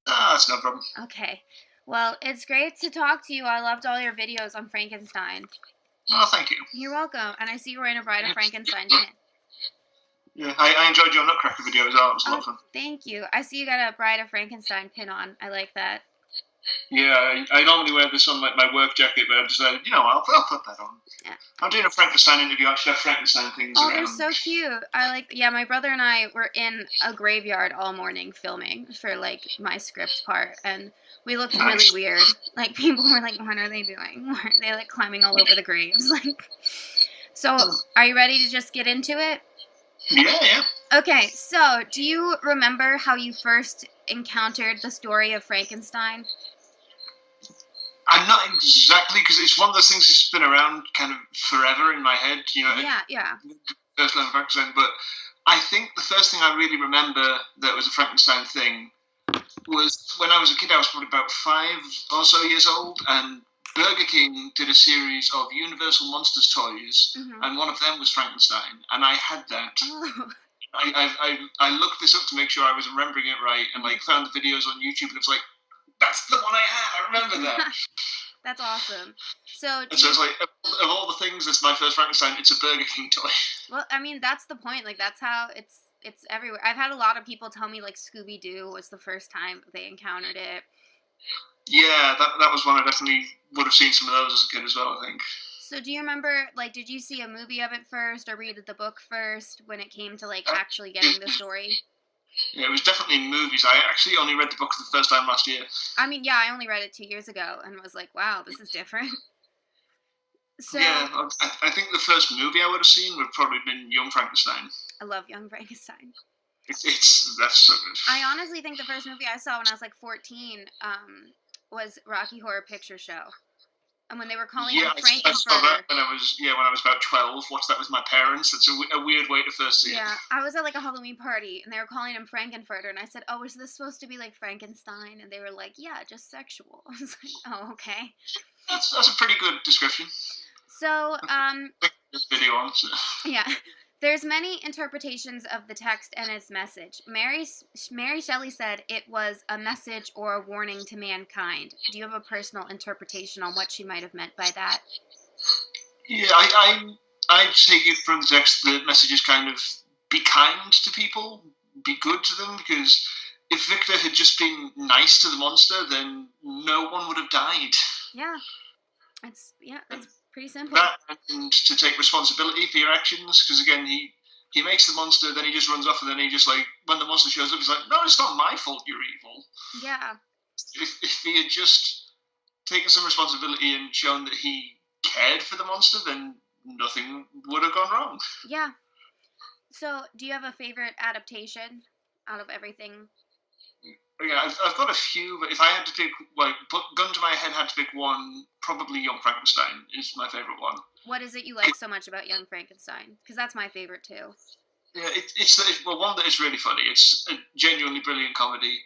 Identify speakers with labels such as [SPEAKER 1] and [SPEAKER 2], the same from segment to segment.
[SPEAKER 1] That's no problem.
[SPEAKER 2] Okay. Well, it's great to talk to you. I loved all your videos on Frankenstein.
[SPEAKER 1] Oh, thank you.
[SPEAKER 2] You're welcome. And I see you're wearing a Bride of Frankenstein pin.
[SPEAKER 1] Yeah, I enjoyed your Nutcracker video as well. It was a lot of fun.
[SPEAKER 2] Thank you. I see you got a Bride of Frankenstein pin on. I like that.
[SPEAKER 1] Yeah, I normally wear this on like my work jacket, but I decided, I'll put that on.
[SPEAKER 2] Yeah.
[SPEAKER 1] I'm doing a Frankenstein interview. I actually have Frankenstein things
[SPEAKER 2] Oh,
[SPEAKER 1] around.
[SPEAKER 2] they're so cute. My brother and I were in a graveyard all morning filming for like my script part, and we looked really weird. Like people were like, "What are they doing? Why are they like climbing all over the graves?" Like, so are you ready to just get into it?
[SPEAKER 1] Yeah.
[SPEAKER 2] Okay, so do you remember how you first encountered the story of Frankenstein?
[SPEAKER 1] I'm not exactly, because it's one of those things that's been around kind of forever in my head,
[SPEAKER 2] Yeah.
[SPEAKER 1] First level Frankenstein, but I think the first thing I really remember that was a Frankenstein thing was when I was a kid. I was probably about 5 or so years old, and Burger King did a series of Universal Monsters toys, and one of them was Frankenstein, and I had that.
[SPEAKER 2] Oh.
[SPEAKER 1] I looked this up to make sure I was remembering it right, and like found the videos on YouTube, and it was like, that's the one I had. I remember that.
[SPEAKER 2] That's awesome. So
[SPEAKER 1] it's like, of all the things, that's my first Frankenstein. It's a Burger King toy.
[SPEAKER 2] Well, I mean, that's the point. Like, that's how it's everywhere. I've had a lot of people tell me like Scooby-Doo was the first time they encountered it.
[SPEAKER 1] Yeah, that was one I definitely would have seen some of those as a kid as well, I think.
[SPEAKER 2] So do you remember, like, did you see a movie of it first or read the book first when it came to like actually getting the story?
[SPEAKER 1] Yeah, it was definitely movies. I actually only read the book for the first time last year.
[SPEAKER 2] I mean, yeah, I only read it 2 years ago and was like, wow, this is different. So,
[SPEAKER 1] yeah, I think the first movie I would have seen would have probably been Young Frankenstein.
[SPEAKER 2] I love Young Frankenstein.
[SPEAKER 1] That's so good.
[SPEAKER 2] I honestly think the first movie I saw when I was like 14 was Rocky Horror Picture Show. And when they were calling him Frankenfurter. I saw that
[SPEAKER 1] when I was about 12. Watched that with my parents. That's a weird way to first see it.
[SPEAKER 2] Yeah, I was at like a Halloween party and they were calling him Frankenfurter, and I said, "Oh, is this supposed to be like Frankenstein?" And they were like, "Yeah, just sexual." I was like, "Oh, okay."
[SPEAKER 1] That's a pretty good description.
[SPEAKER 2] So,
[SPEAKER 1] this video on. So.
[SPEAKER 2] Yeah. There's many interpretations of the text and its message. Mary Shelley said it was a message or a warning to mankind. Do you have a personal interpretation on what she might have meant by that?
[SPEAKER 1] Yeah, I take it from the text. The message is kind of be kind to people, be good to them, because if Victor had just been nice to the monster, then no one would have died.
[SPEAKER 2] Yeah, that's pretty simple.
[SPEAKER 1] That, and to take responsibility for your actions, because again, he makes the monster, then he just runs off, and then he just like, when the monster shows up, he's like, no, it's not my fault you're evil.
[SPEAKER 2] Yeah.
[SPEAKER 1] If he had just taken some responsibility and shown that he cared for the monster, then nothing would have gone wrong.
[SPEAKER 2] Yeah. So, do you have a favorite adaptation out of everything?
[SPEAKER 1] Yeah, I've got a few, but if I had to pick, like, gun to my head, had to pick one, probably Young Frankenstein is my favourite one.
[SPEAKER 2] What is it you like so much about Young Frankenstein? Because that's my favourite too.
[SPEAKER 1] Yeah, it's one that is really funny. It's a genuinely brilliant comedy,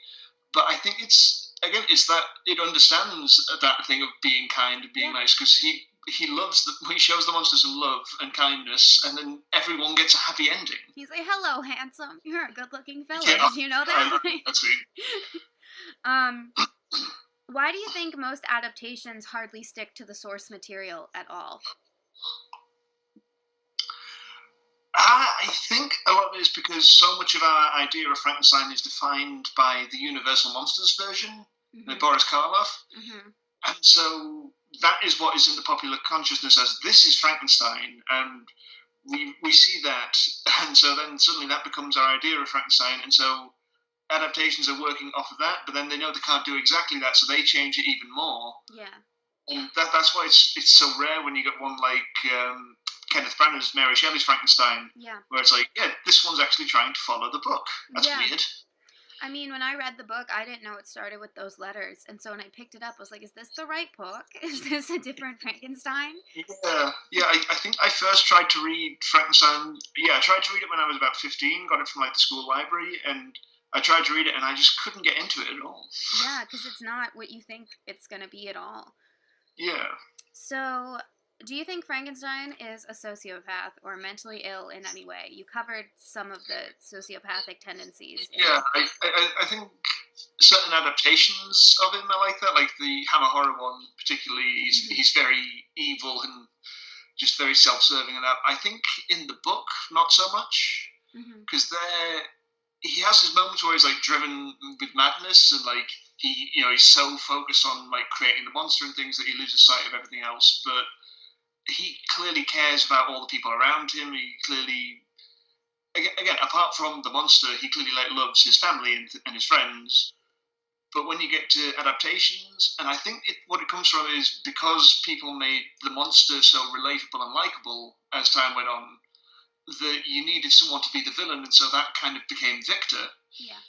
[SPEAKER 1] but I think it's that it understands that thing of being kind and being nice, because he loves he shows the monster some love and kindness, and then everyone gets a happy ending.
[SPEAKER 2] He's like, "Hello, handsome. You're a good-looking fella."
[SPEAKER 1] Yeah,
[SPEAKER 2] did you know that?
[SPEAKER 1] That's me.
[SPEAKER 2] Why do you think most adaptations hardly stick to the source material at all?
[SPEAKER 1] I think a lot of it is because so much of our idea of Frankenstein is defined by the Universal Monsters version, Boris Karloff. And so that is what is in the popular consciousness as this is Frankenstein, and we see that, and so then suddenly that becomes our idea of Frankenstein, and so adaptations are working off of that, but then they know they can't do exactly that, so they change it even more.
[SPEAKER 2] Yeah.
[SPEAKER 1] And that's why it's so rare when you get one like Kenneth Branagh's Mary Shelley's Frankenstein, where it's like, yeah, this one's actually trying to follow the book. That's weird.
[SPEAKER 2] I mean, when I read the book, I didn't know it started with those letters, and so when I picked it up, I was like, is this the right book? Is this a different Frankenstein?
[SPEAKER 1] Yeah, I think I first tried to read Frankenstein, I tried to read it when I was about 15, got it from like the school library, and I tried to read it, and I just couldn't get into it at all.
[SPEAKER 2] Yeah, because it's not what you think it's going to be at all.
[SPEAKER 1] Yeah.
[SPEAKER 2] So, Do you think Frankenstein is a sociopath or mentally ill in any way? You covered some of the sociopathic tendencies.
[SPEAKER 1] Yeah, I think certain adaptations of him I like that, like the Hammer Horror one particularly. He's very evil and just very self-serving, and that. I think in the book not so much, because he has his moments where he's like driven with madness, and like he's so focused on like creating the monster and things that he loses sight of everything else. But he clearly cares about all the people around him. He clearly, again, apart from the monster, he clearly like loves his family and his friends. But when you get to adaptations, and I think what it comes from is because people made the monster so relatable and likable as time went on, that you needed someone to be the villain, and so that kind of became Victor.
[SPEAKER 2] Yeah.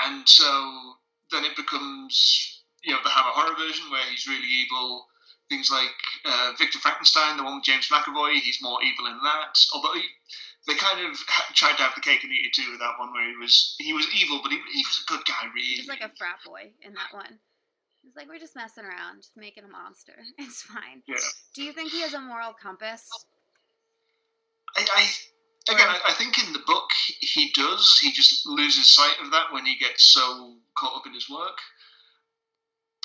[SPEAKER 1] And so then it becomes, the Hammer Horror version where he's really evil. Things like Victor Frankenstein, the one with James McAvoy, he's more evil in that. Although they kind of tried to have the cake and eat it too with that one, where he was evil, but he was a good guy, really.
[SPEAKER 2] He was like a frat boy in that one. He's like, we're just messing around, just making a monster. It's fine.
[SPEAKER 1] Yeah.
[SPEAKER 2] Do you think he has a moral compass?
[SPEAKER 1] I think in the book he does. He just loses sight of that when he gets so caught up in his work.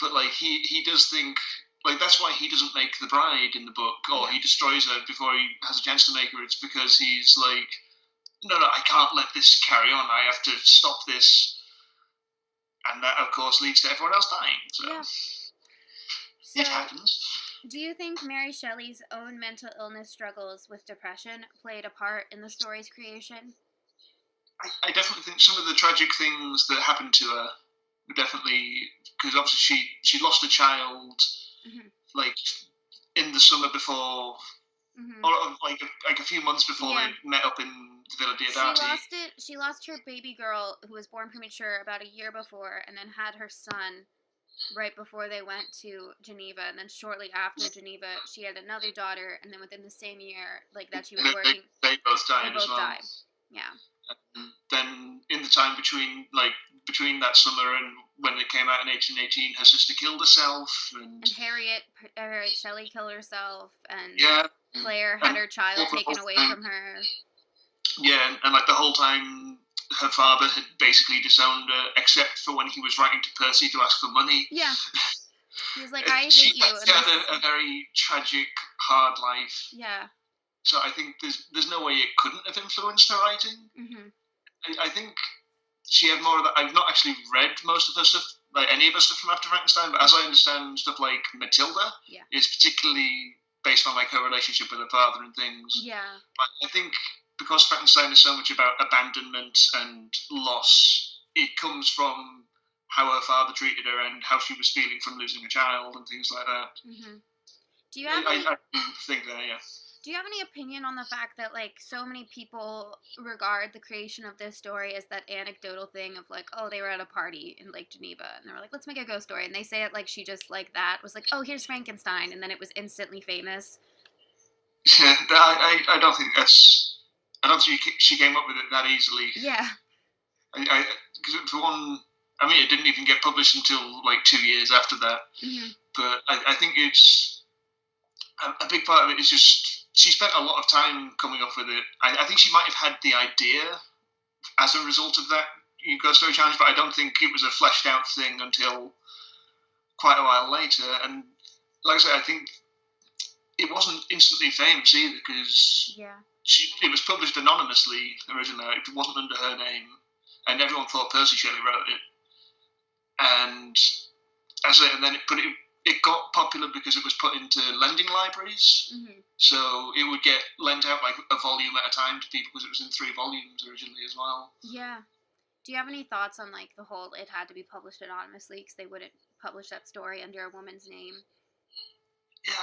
[SPEAKER 1] But like he does think, like, that's why he doesn't make the bride in the book, or he destroys her before he has a chance to make her. It's because he's like, no, I can't let this carry on. I have to stop this. And that, of course, leads to everyone else dying. So it happens.
[SPEAKER 2] Do you think Mary Shelley's own mental illness struggles with depression played a part in the story's creation?
[SPEAKER 1] I definitely think some of the tragic things that happened to her were definitely, because obviously she lost a child, like in the summer before, or like a few months before they met up in the Villa Diodati.
[SPEAKER 2] She lost her baby girl, who was born premature, about a year before, and then had her son right before they went to Geneva, and then shortly after Geneva, she had another daughter, and then within the same year, like that she was working,
[SPEAKER 1] they both died as well.
[SPEAKER 2] Died. Yeah.
[SPEAKER 1] And then in the time between that summer and when it came out in 1818, her sister killed herself, and
[SPEAKER 2] Harriet Shelley killed herself, and Claire
[SPEAKER 1] and
[SPEAKER 2] had her child taken away from her.
[SPEAKER 1] Yeah, and like the whole time, her father had basically disowned her, except for when he was writing to Percy to ask for money.
[SPEAKER 2] Yeah. He was like, I hate you.
[SPEAKER 1] She had a very tragic, hard life.
[SPEAKER 2] Yeah.
[SPEAKER 1] So I think there's no way it couldn't have influenced her writing. I think she had more of that. I've not actually read most of her stuff, like any of her stuff from after Frankenstein, but as I understand, stuff like Matilda is particularly based on like her relationship with her father and things.
[SPEAKER 2] Yeah.
[SPEAKER 1] But I think because Frankenstein is so much about abandonment and loss, it comes from how her father treated her and how she was feeling from losing a child and things like that.
[SPEAKER 2] Do you have
[SPEAKER 1] I think that,
[SPEAKER 2] Do you have any opinion on the fact that, like, so many people regard the creation of this story as that anecdotal thing of, like, oh, they were at a party in, like, Geneva, and they were like, let's make a ghost story, and they say it like she just, like, that was like, oh, here's Frankenstein, and then it was instantly famous?
[SPEAKER 1] Yeah, I don't think that's... I don't think she came up with it that easily.
[SPEAKER 2] Yeah.
[SPEAKER 1] Because for one, I mean, it didn't even get published until, like, 2 years after that. But I think it's... A big part of it is just... She spent a lot of time coming up with it. I think she might have had the idea as a result of that Ghost Story Challenge, but I don't think it was a fleshed out thing until quite a while later. And like I said, I think it wasn't instantly famous either, because it was published anonymously originally. It wasn't under her name, and everyone thought Percy Shelley wrote it. And it got popular because it was put into lending libraries. So it would get lent out like a volume at a time to people because it was in 3 volumes originally as well. Yeah.
[SPEAKER 2] Do you have any thoughts on like the whole it had to be published anonymously because they wouldn't publish that story under a woman's name?
[SPEAKER 1] Yeah,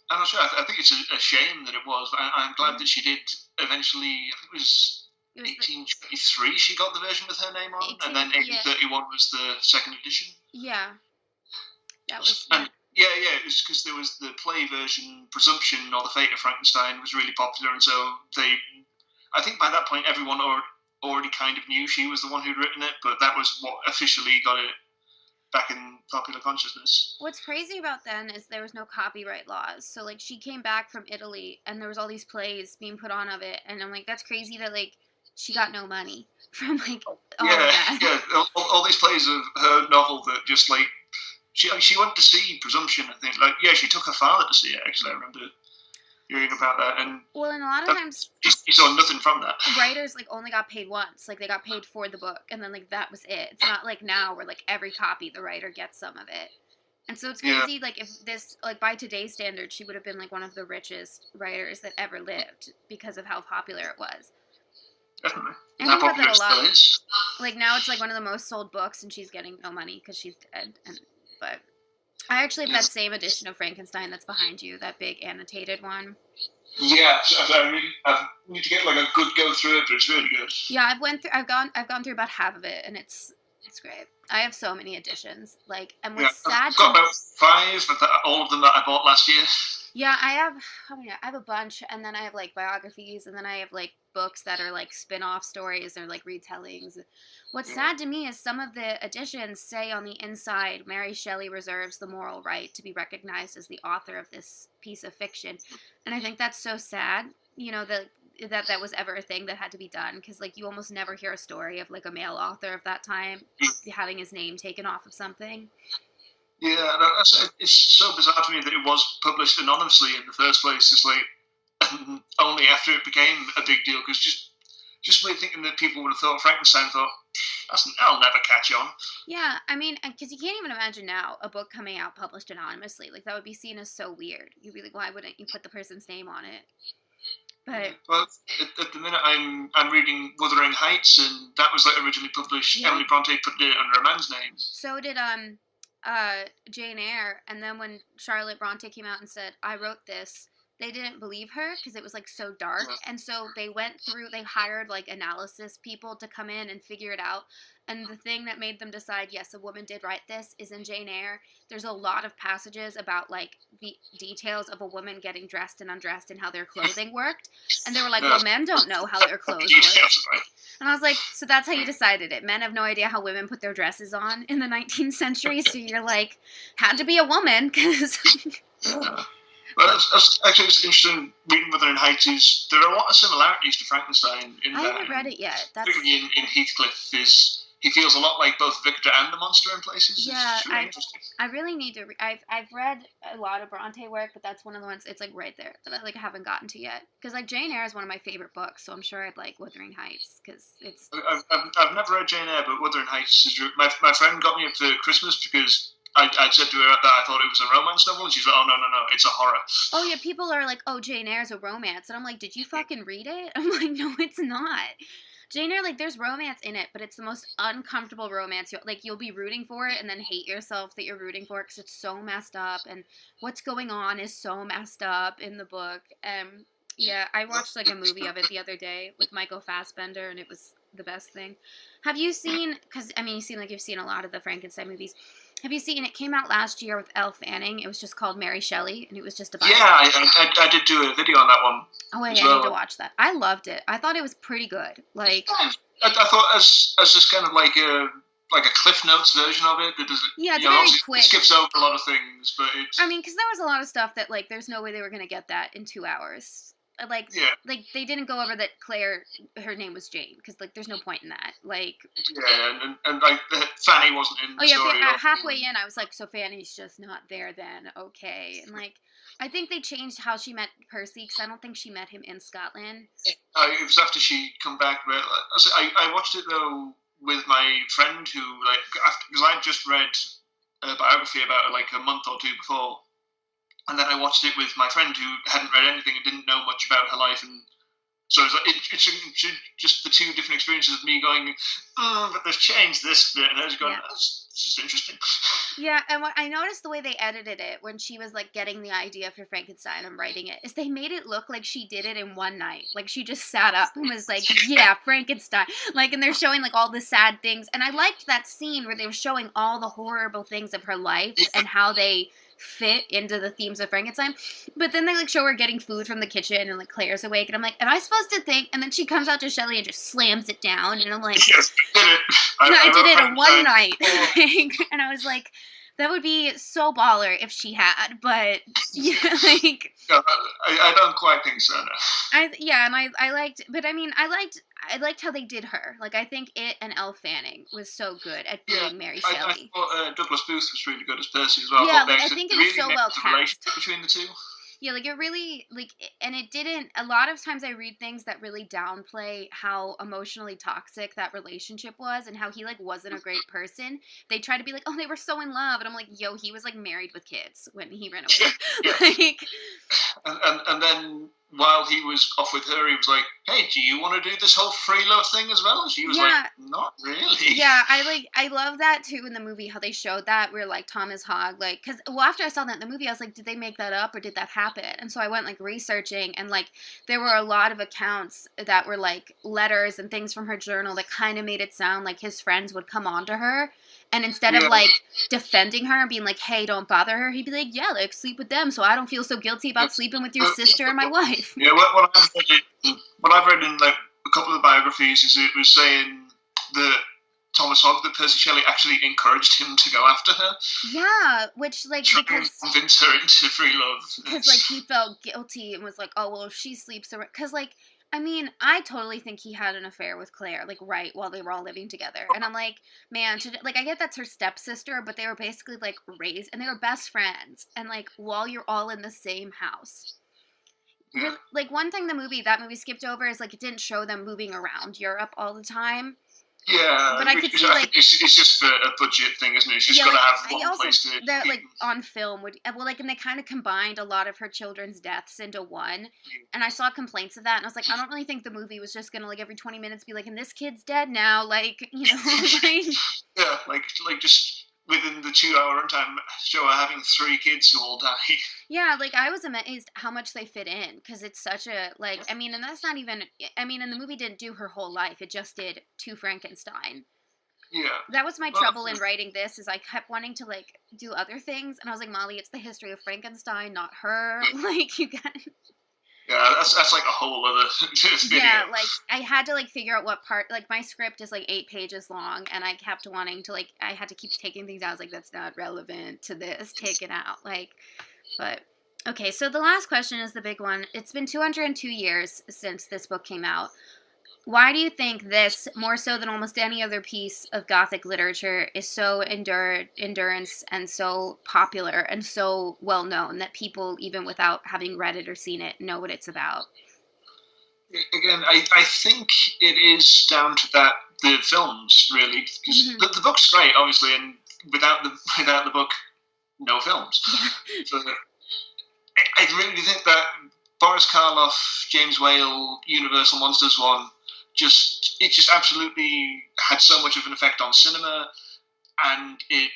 [SPEAKER 1] I'm not sure. I think it's a shame that it was. I'm glad that she did eventually. I think it was 1823 she got the version with her name on, and then 1831 was the second edition.
[SPEAKER 2] Yeah. That was...
[SPEAKER 1] it was because there was the play version, Presumption, or The Fate of Frankenstein, was really popular, and so I think by that point everyone already kind of knew she was the one who'd written it, but that was what officially got it back in popular consciousness.
[SPEAKER 2] What's crazy about then is there was no copyright laws. So, like, she came back from Italy, and there was all these plays being put on of it, and I'm like, that's crazy that, like, she got no money from, like, all of that.
[SPEAKER 1] Yeah, all these plays of her novel that just, like, she went to see Presumption, I think. Like, yeah, she took her father to see it, actually. I remember hearing about that. And
[SPEAKER 2] well, and a lot of times
[SPEAKER 1] she saw nothing from that.
[SPEAKER 2] Writers, like, only got paid once. Like, they got paid for the book, and then, like, that was it. It's not like now where, like, every copy the writer gets some of it. And so it's crazy, like, if this, like, by today's standards, she would have been, like, one of the richest writers that ever lived because of how popular it was.
[SPEAKER 1] Definitely.
[SPEAKER 2] And I think about that a lot. Like, now it's, like, one of the most sold books, and she's getting no money because she's dead. But I actually have that same edition of Frankenstein that's behind you, that big annotated one.
[SPEAKER 1] Yeah, I need to get, like, a good go through it, but it's really good.
[SPEAKER 2] Yeah, I've gone through about half of it, and it's great. I have so many editions. Like, and what's sad?
[SPEAKER 1] I've got about 5, all of them that I bought last year.
[SPEAKER 2] Yeah, I have. I have a bunch, and then I have, like, biographies, and then I have, like, books that are, like, spin-off stories or, like, retellings. What's sad to me is some of the editions say on the inside, Mary Shelley reserves the moral right to be recognized as the author of this piece of fiction, and I think that's so sad. You know, that was ever a thing that had to be done, because, like, you almost never hear a story of, like, a male author of that time having his name taken off of something.
[SPEAKER 1] Yeah, it's so bizarre to me that it was published anonymously in the first place. It's like only after it became a big deal, because just weird thinking that people would have thought Frankenstein I'll never catch on.
[SPEAKER 2] Yeah, I mean, because you can't even imagine now a book coming out published anonymously. Like, that would be seen as so weird. You'd be like, why wouldn't you put the person's name on it? But
[SPEAKER 1] well, at the minute I'm reading Wuthering Heights, and that was, like, originally published. Yeah. Emily Bronte put it under a man's name.
[SPEAKER 2] So did Jane Eyre, and then when Charlotte Bronte came out and said, I wrote this, they didn't believe her because it was, like, so dark, and so they hired, like, analysis people to come in and figure it out, and the thing that made them decide, yes, a woman did write this, is in Jane Eyre, there's a lot of passages about, like, the details of a woman getting dressed and undressed and how their clothing worked, and they were like, well, men don't know how their clothes work. And I was like, so that's how you decided it. Men have no idea how women put their dresses on in the 19th century, so you're like, had to be a woman, because...
[SPEAKER 1] Yeah. Well, it's interesting reading Wuthering Heights. There are a lot of similarities to Frankenstein in
[SPEAKER 2] I
[SPEAKER 1] that.
[SPEAKER 2] haven't read it yet.
[SPEAKER 1] Particularly in Heathcliff, he feels a lot like both Victor and the monster in places.
[SPEAKER 2] Yeah,
[SPEAKER 1] it's really interesting.
[SPEAKER 2] I really need to. I've read a lot of Bronte work, but that's one of the ones. It's, like, right there that I, like, haven't gotten to yet. Because, like, Jane Eyre is one of my favorite books, so I'm sure I'd like Wuthering Heights because it's.
[SPEAKER 1] I've never read Jane Eyre, but Wuthering Heights is. My friend got me it for Christmas because I said to her that I thought it was a romance novel, and she's like, oh, no, it's a horror.
[SPEAKER 2] Oh, yeah, people are like, oh, Jane Eyre's a romance. And I'm like, did you fucking read it? I'm like, no, it's not. Jane Eyre, like, there's romance in it, but it's the most uncomfortable romance. You'll be rooting for it and then hate yourself that you're rooting for it because it's so messed up, and what's going on is so messed up in the book. Yeah, I watched, like, a movie of it the other day with Michael Fassbender, and it was the best thing. Have you seen, because, I mean, you seem like you've seen a lot of the Frankenstein movies. Have you seen, it came out last year with Elle Fanning. It was just called Mary Shelley, and it was just about... Yeah,
[SPEAKER 1] I did do a video on that one.
[SPEAKER 2] Oh, yeah, I need to watch that. I loved it. I thought it was pretty good. Like,
[SPEAKER 1] I thought as just kind of like a Cliff Notes version of it.
[SPEAKER 2] Yeah, it's very quick.
[SPEAKER 1] It skips over a lot of things, but it's...
[SPEAKER 2] I mean, because there was a lot of stuff that, like, there's no way they were going to get that in 2 hours. Like, they didn't go over that Claire, her name was Jane, because, like, there's no point in that. Like,
[SPEAKER 1] yeah, and like, Fanny wasn't in the story.
[SPEAKER 2] Halfway in, I was like, so Fanny's just not there then, okay. And, like, I think they changed how she met Percy, because I don't think she met him in Scotland.
[SPEAKER 1] It was after she come back, but I watched it, though, with my friend who, like, because I'd just read a biography about her, like, a month or two before. And then I watched it with my friend who hadn't read anything and didn't know much about her life, and so it's just the two different experiences of me going, but they've changed this bit, and I was going, that's just interesting.
[SPEAKER 2] Yeah, and what I noticed the way they edited it when she was, like, getting the idea for Frankenstein and writing it is they made it look like she did it in one night. Like, she just sat up and was like, yeah, Frankenstein. Like, and they're showing, like, all the sad things, and I liked that scene where they were showing all the horrible things of her life and how they fit into the themes of Frankenstein. But then they like show her getting food from the kitchen and like Claire's awake and I'm like, am I supposed to think? And then she comes out to Shelley and just slams it down and I'm like,
[SPEAKER 1] yes, I did it.
[SPEAKER 2] I did it in one night. And I was like, that would be so baller if she had, but yeah, like
[SPEAKER 1] no, I don't quite think so. No.
[SPEAKER 2] I liked, but I mean, I liked how they did her. Like, I think it and Elle Fanning was so good at being Mary Shelley.
[SPEAKER 1] I thought Douglas Booth was really good as Percy as well.
[SPEAKER 2] Yeah, like, I think it was so well cast
[SPEAKER 1] between the two.
[SPEAKER 2] Yeah, like it really, like, and it didn't, a lot of times I read things that really downplay how emotionally toxic that relationship was and how he, like, wasn't a great person. They try to be like, oh, they were so in love. And I'm like, yo, he was, like, married with kids when he ran away.
[SPEAKER 1] Yeah.
[SPEAKER 2] Like,
[SPEAKER 1] and then while he was off with her, he was like, hey, do you want to do this whole free love thing as well? And she was like, not really.
[SPEAKER 2] Yeah, I love that too in the movie, how they showed that where like Thomas Hogg, like, because, well, after I saw that in the movie, I was like, did they make that up or did that happen? And so I went like researching and like there were a lot of accounts that were like letters and things from her journal that kind of made it sound like his friends would come on to her. And instead of, like, defending her and being like, hey, don't bother her, he'd be like, yeah, like, sleep with them so I don't feel so guilty about sleeping with your sister and my wife.
[SPEAKER 1] Yeah, what I've read in, like, a couple of biographies is it was saying that Thomas Hogg, that Percy Shelley actually encouraged him to go after her.
[SPEAKER 2] Yeah, which, like, because...
[SPEAKER 1] convince her into free love.
[SPEAKER 2] Because, like, he felt guilty and was like, oh, well, if she sleeps... Because, like... I mean, I totally think he had an affair with Claire, like, right while they were all living together. And I'm like, man, like, I get that's her stepsister, but they were basically, like, raised, and they were best friends. And, like, while you're all in the same house.
[SPEAKER 1] Yeah.
[SPEAKER 2] Like, one thing that movie skipped over is, like, it didn't show them moving around Europe all the time.
[SPEAKER 1] Yeah,
[SPEAKER 2] but I could see, like,
[SPEAKER 1] it's just a budget thing, isn't it? It's just got to have one place to...
[SPEAKER 2] That, like, on film would... Well, like, and they kind of combined a lot of her children's deaths into one. And I saw complaints of that, and I was like, I don't really think the movie was just going to, like, every 20 minutes be like, and this kid's dead now, like, you know, like...
[SPEAKER 1] Yeah, like just... within the 2-hour runtime, show her having 3 kids who all die.
[SPEAKER 2] Yeah, like, I was amazed how much they fit in, because it's such a, like, I mean, and that's not even, I mean, and the movie didn't do her whole life, it just did to Frankenstein.
[SPEAKER 1] Yeah.
[SPEAKER 2] That was my trouble in writing this, is I kept wanting to, like, do other things, and I was like, Molly, it's the history of Frankenstein, not her, like, you got...
[SPEAKER 1] Yeah, that's like a whole other video.
[SPEAKER 2] Yeah, like, I had to, like, figure out what part, like, my script is, like, 8 pages long, and I kept wanting to, like, I had to keep taking things out. I was like, that's not relevant to this, take it out, like, but, okay, so the last question is the big one. It's been 202 years since this book came out. Why do you think this, more so than almost any other piece of Gothic literature, is so endurance and so popular and so well known that people, even without having read it or seen it, know what it's about?
[SPEAKER 1] Again, I think it is down to the films, really. Because the book's great, obviously, and without the book, no films. So I really think that Boris Karloff, James Whale, Universal Monsters one, it just absolutely had so much of an effect on cinema, and it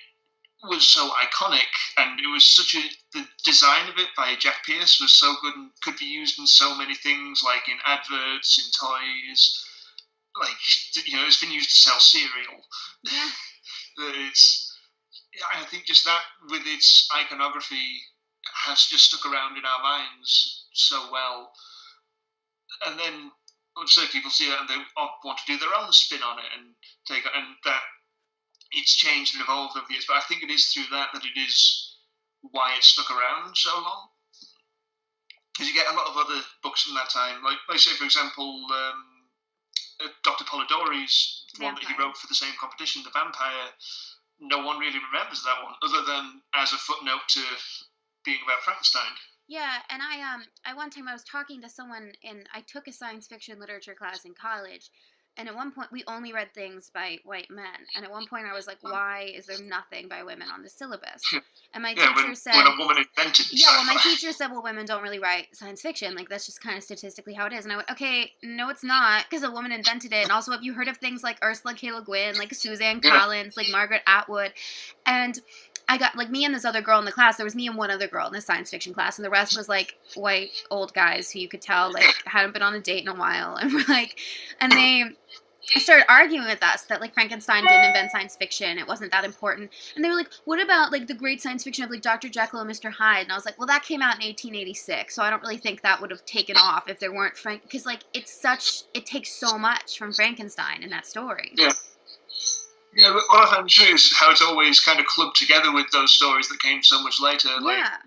[SPEAKER 1] was so iconic, and it was the design of it by Jack Pierce was so good and could be used in so many things, like in adverts, in toys, like, you know, it's been used to sell cereal.
[SPEAKER 2] Yeah.
[SPEAKER 1] I think just that, with its iconography, has just stuck around in our minds so well. And then so people see that and they want to do their own spin on it and that it's changed and evolved over the years. But I think it is through that it is why it's stuck around so long. Because you get a lot of other books from that time, like say for example, Dr. Polidori's one that he wrote for the same competition, The Vampire. No one really remembers that one, other than as a footnote to being about Frankenstein.
[SPEAKER 2] Yeah, and I one time I was talking to someone I took a science fiction literature class in college, and at one point we only read things by white men, and at one point I was like, why is there nothing by women on the syllabus? And my teacher said...
[SPEAKER 1] when a woman invented sci-fi.
[SPEAKER 2] Yeah, well, my teacher said, well, women don't really write science fiction, like, that's just kind of statistically how it is, and I went, okay, no, it's not, because a woman invented it, and also, have you heard of things like Ursula K. Le Guin, like Suzanne Collins, like Margaret Atwood, and... I got, like, me and this other girl in the class, there was me and one other girl in the science fiction class, and the rest was, like, white old guys who you could tell, like, hadn't been on a date in a while, and we're like, and I started arguing with us that like Frankenstein didn't invent science fiction. It wasn't that important. And they were like, what about like the great science fiction of like Dr. Jekyll and Mr. Hyde? And I was like, well, that came out in 1886. So I don't really think that would have taken off if there weren't because like it takes so much from Frankenstein in that story.
[SPEAKER 1] Yeah. Yeah, but what I find true is how it's always kind of clubbed together with those stories that came so much later. Like,
[SPEAKER 2] yeah.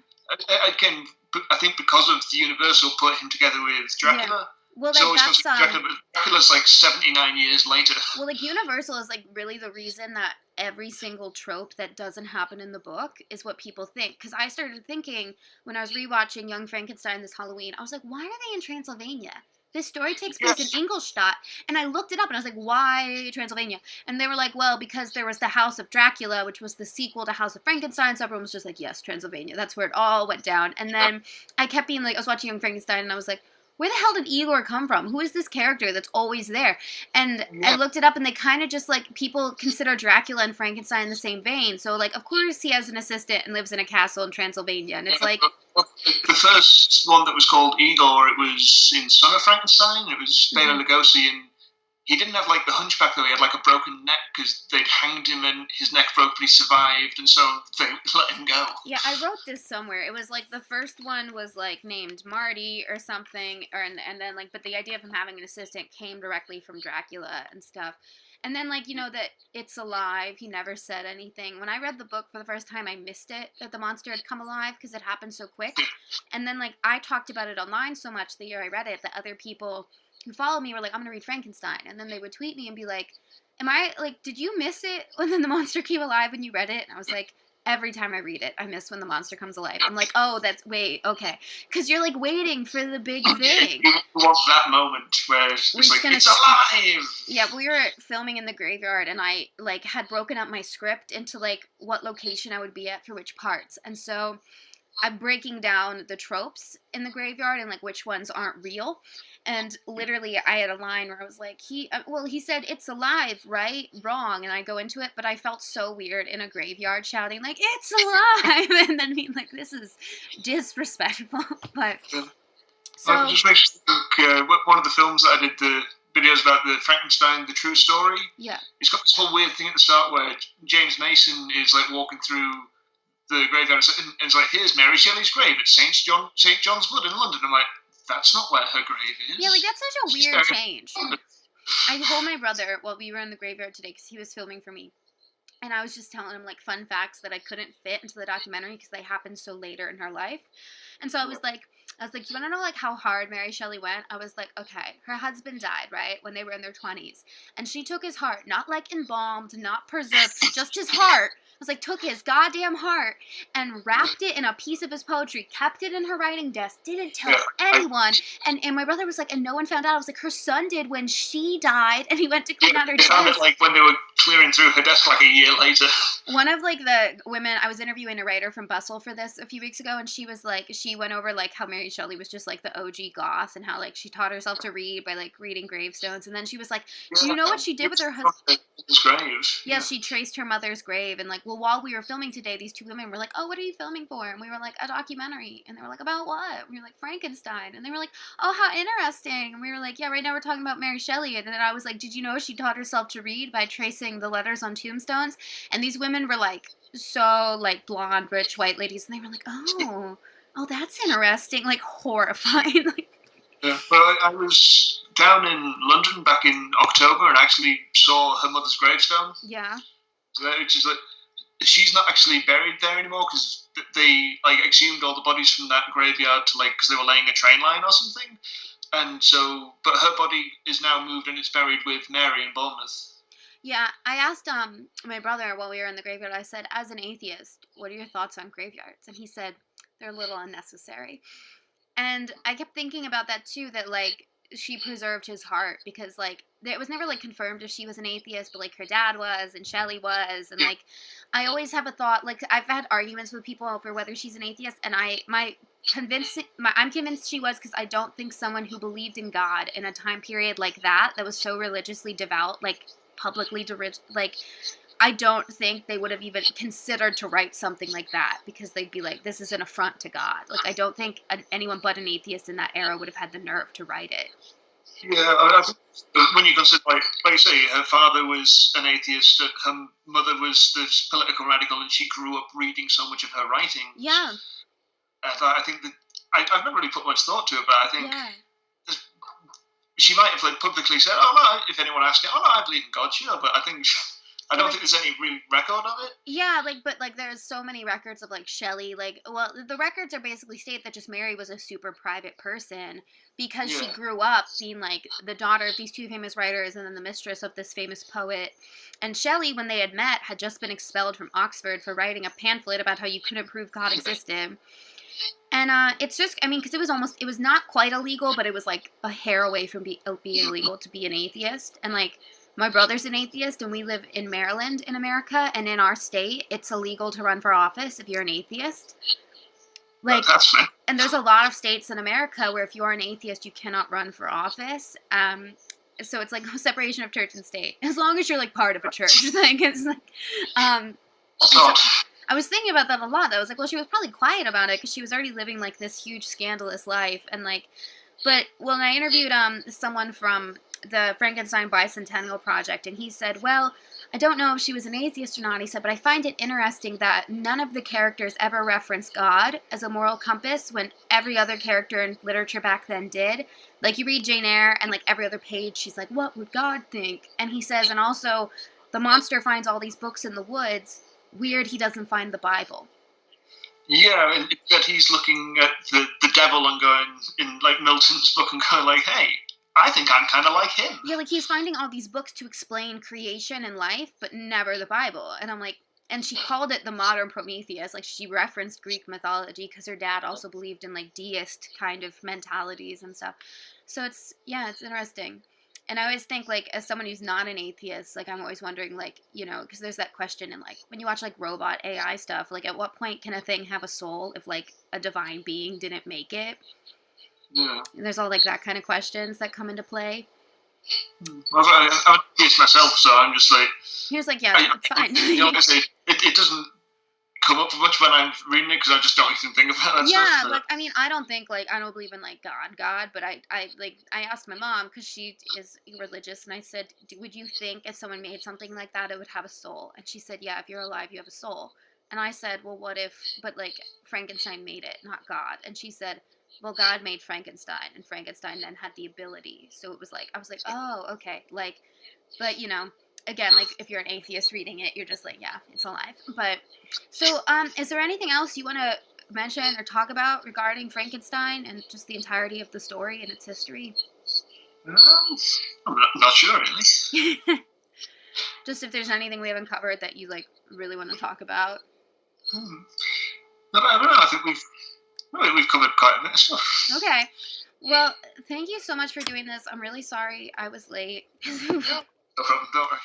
[SPEAKER 1] I think because of the Universal put him together with Dracula.
[SPEAKER 2] Yeah. Well,
[SPEAKER 1] like
[SPEAKER 2] that's
[SPEAKER 1] Dracula, but Dracula's like 79 years later.
[SPEAKER 2] Well, like Universal is like really the reason that every single trope that doesn't happen in the book is what people think. Because I started thinking when I was rewatching Young Frankenstein this Halloween, I was like, why are they in Transylvania? This story takes place in Ingolstadt, and I looked it up, and I was like, why Transylvania? And they were like, well, because there was the House of Dracula, which was the sequel to House of Frankenstein, so everyone was just like, yes, Transylvania, that's where it all went down. And then I kept being like, I was watching Young Frankenstein, and I was like, where the hell did Igor come from? Who is this character that's always there? And I looked it up, and they kind of just, like, people consider Dracula and Frankenstein in the same vein. So, like, of course he has an assistant and lives in a castle in Transylvania, and it's like...
[SPEAKER 1] The first one that was called Igor, it was in Son of Frankenstein. It was Bela Lugosi, and he didn't have, like, the hunchback, though. He had, like, a broken neck because they'd hanged him and his neck broke, but he survived, and so they let him go.
[SPEAKER 2] Yeah, I wrote this somewhere. It was, like, the first one was, like, named Marty or something, and then, like, but the idea of him having an assistant came directly from Dracula and stuff. And then, like, you know, that it's alive. He never said anything. When I read the book for the first time, I missed it, that the monster had come alive, because it happened so quick. And then, like, I talked about it online so much the year I read it that other people who follow me were like, I'm going to read Frankenstein. And then they would tweet me and be like, did you miss it when then the monster came alive when you read it? And I was like, every time I read it, I miss when the monster comes alive. I'm like, oh, okay. Because you're, like, waiting for the big thing.
[SPEAKER 1] You want that moment where it's like, it's alive!
[SPEAKER 2] Yeah, we were filming in the graveyard, and I, like, had broken up my script into, like, what location I would be at for which parts. And so I'm breaking down the tropes in the graveyard and, like, which ones aren't real. And literally, I had a line where I was like, he said, it's alive, right? Wrong. And I go into it, but I felt so weird in a graveyard shouting, like, it's alive! And then being like, this is disrespectful. But, so...
[SPEAKER 1] It just makes me think, one of the films that I did the videos about the Frankenstein, the true story.
[SPEAKER 2] Yeah.
[SPEAKER 1] It's got this whole weird thing at the start where James Mason is, like, walking through the graveyard and it's like, here's Mary Shelley's grave at St. John's Wood in London. I'm like, that's not where her grave is.
[SPEAKER 2] Yeah, like, that's such a weird change. I told my brother while we were in the graveyard today, because he was filming for me, and I was just telling him, like, fun facts that I couldn't fit into the documentary because they happened so later in her life. And so I was like, do you want to know, like, how hard Mary Shelley went? I was like, okay, her husband died, right, when they were in their 20s. And she took his heart, not, like, embalmed, not preserved, just his heart. I was like, took his goddamn heart and wrapped it in a piece of his poetry, kept it in her writing desk, didn't tell anyone. And my brother was like, and no one found out. I was like, her son did when she died, and he went to clean out her desk.
[SPEAKER 1] They found it, like, when they were clearing through her desk, like, a year later.
[SPEAKER 2] One of, like, the women, I was interviewing a writer from Bustle for this a few weeks ago, and she was like, she went over, like, how Mary Shelley was just, like, the OG goth, and how, like, she taught herself to read by, like, reading gravestones. And then she was like, do you know what she did with her husband?
[SPEAKER 1] His grave.
[SPEAKER 2] Yeah, she traced her mother's grave, and, like, well, while we were filming today, these two women were like, oh, what are you filming for? And we were like, a documentary. And they were like, about what? And we were like, Frankenstein. And they were like, oh, how interesting. And we were like, yeah, right now we're talking about Mary Shelley. And then I was like, did you know she taught herself to read by tracing the letters on tombstones? And these women were like, so, like, blonde, rich, white ladies. And they were like, oh, that's interesting. Like, horrifying. Like,
[SPEAKER 1] yeah, well, I was down in London back in October and actually saw her mother's gravestone.
[SPEAKER 2] Yeah.
[SPEAKER 1] So which is like, she's not actually buried there anymore because they, like, exhumed all the bodies from that graveyard to, like, because they were laying a train line or something. And so, but her body is now moved and it's buried with Mary in Bournemouth.
[SPEAKER 2] Yeah, I asked my brother while we were in the graveyard, I said, as an atheist, what are your thoughts on graveyards? And he said, they're a little unnecessary. And I kept thinking about that too, that, like, she preserved his heart because, like, it was never, like, confirmed if she was an atheist, but, like, her dad was and Shelley was. And, like, I always have a thought, like, I've had arguments with people over whether she's an atheist, and I'm convinced she was because I don't think someone who believed in God in a time period like that was so religiously devout, like, publicly, like, I don't think they would have even considered to write something like that because they'd be like, this is an affront to God. Like, I don't think anyone but an atheist in that era would have had the nerve to write it.
[SPEAKER 1] Yeah, I when you consider, like you say, her father was an atheist, her mother was this political radical, and she grew up reading so much of her writing.
[SPEAKER 2] Yeah.
[SPEAKER 1] I think that I've never really put much thought to it, but I think she might have like publicly said, "Oh no," if anyone asked her, "Oh no, I believe in God," sure, but I don't think there's any real record of it.
[SPEAKER 2] Yeah, but there's so many records of like Shelley, the records are basically state that just Mary was a super private person because she grew up being like the daughter of these two famous writers and then the mistress of this famous poet. And Shelley, when they had met, had just been expelled from Oxford for writing a pamphlet about how you couldn't prove God existed. And it's just, I mean, because it was not quite illegal, but it was like a hair away from being illegal to be an atheist. And like, my brother's an atheist, and we live in Maryland in America, and in our state, it's illegal to run for office if you're an atheist. Like,
[SPEAKER 1] that's fair.
[SPEAKER 2] And there's a lot of states in America where if you are an atheist, you cannot run for office. So it's like a separation of church and state, as long as you're like part of a church. Like it's like, so I was thinking about that a lot. I was like, well, she was probably quiet about it because she was already living like this huge scandalous life, and like, but when I interviewed someone from the Frankenstein Bicentennial Project, and he said, well, I don't know if she was an atheist or not, he said, but I find it interesting that none of the characters ever reference God as a moral compass when every other character in literature back then did. Like, you read Jane Eyre, and like every other page, she's like, what would God think? And he says, and also, the monster finds all these books in the woods. Weird he doesn't find the Bible.
[SPEAKER 1] Yeah, that he's looking at the devil and going, in like Milton's book, and going like, hey, I think I'm kind of like him.
[SPEAKER 2] Yeah, like he's finding all these books to explain creation and life, but never the Bible. And I'm like, and she called it the modern Prometheus. Like, she referenced Greek mythology because her dad also believed in like deist kind of mentalities and stuff. So it's interesting. And I always think, like, as someone who's not an atheist, like, I'm always wondering, like, you know, because there's that question in, like, when you watch, like, robot AI stuff, like, at what point can a thing have a soul if, like, a divine being didn't make it?
[SPEAKER 1] Yeah.
[SPEAKER 2] And there's all, like, that kind of questions that come into play.
[SPEAKER 1] Well, I'm an atheist myself, so I'm just like...
[SPEAKER 2] He was like, yeah, it's fine.
[SPEAKER 1] You know, it doesn't come up much when I'm reading it, because I just don't even think about that stuff.
[SPEAKER 2] Yeah, like, I mean, I don't believe in, like, God, but I asked my mom, because she is religious, and I said, would you think if someone made something like that, it would have a soul? And she said, yeah, if you're alive, you have a soul. And I said, well, what if, but, like, Frankenstein made it, not God. And she said, well, God made Frankenstein, and Frankenstein then had the ability. So it was like, I was like, oh, okay. Like, but, you know, again, like, if you're an atheist reading it, you're just like, yeah, it's alive. But, so, is there anything else you want to mention or talk about regarding Frankenstein and just the entirety of the story and its history?
[SPEAKER 1] I'm not sure, really.
[SPEAKER 2] Just if there's anything we haven't covered that you, like, really want to talk about.
[SPEAKER 1] I don't know. I think we've covered quite a bit of stuff.
[SPEAKER 2] Okay. Well, thank you so much for doing this. I'm really sorry I was late.
[SPEAKER 1] No problem, don't worry.